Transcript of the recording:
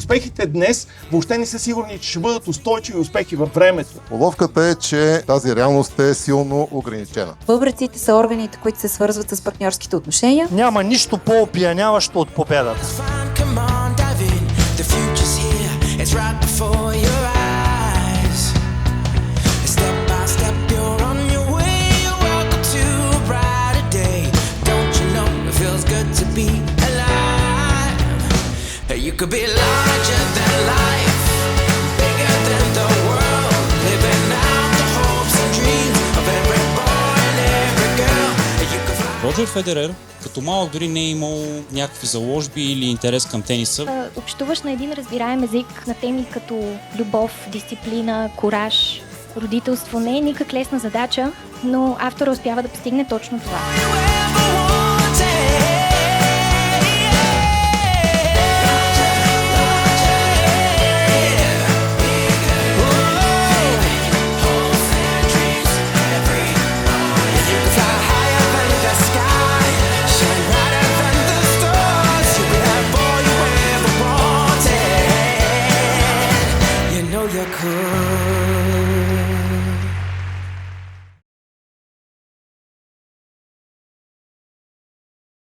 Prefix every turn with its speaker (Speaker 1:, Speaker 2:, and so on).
Speaker 1: успехите днес въобще не са сигурни, че ще бъдат устойчиви успехи във времето.
Speaker 2: Уловката е, че тази реалност е силно ограничена.
Speaker 3: Бъбреците са органите, които се свързват с партньорските отношения.
Speaker 4: Няма нищо по-опияняващо от победата.
Speaker 5: You could be larger than life, bigger than the world, living out the hopes and dreams of every boy and every girl. You could fly.
Speaker 6: Роджер Федерер като малък дори не е имал някакви заложби или интерес към тениса.
Speaker 7: Общуваш на един разбираем език на теми като любов, дисциплина, кураж, родителство. Не е никак лесна задача, но автора успява да постигне точно това.
Speaker 5: You're cool.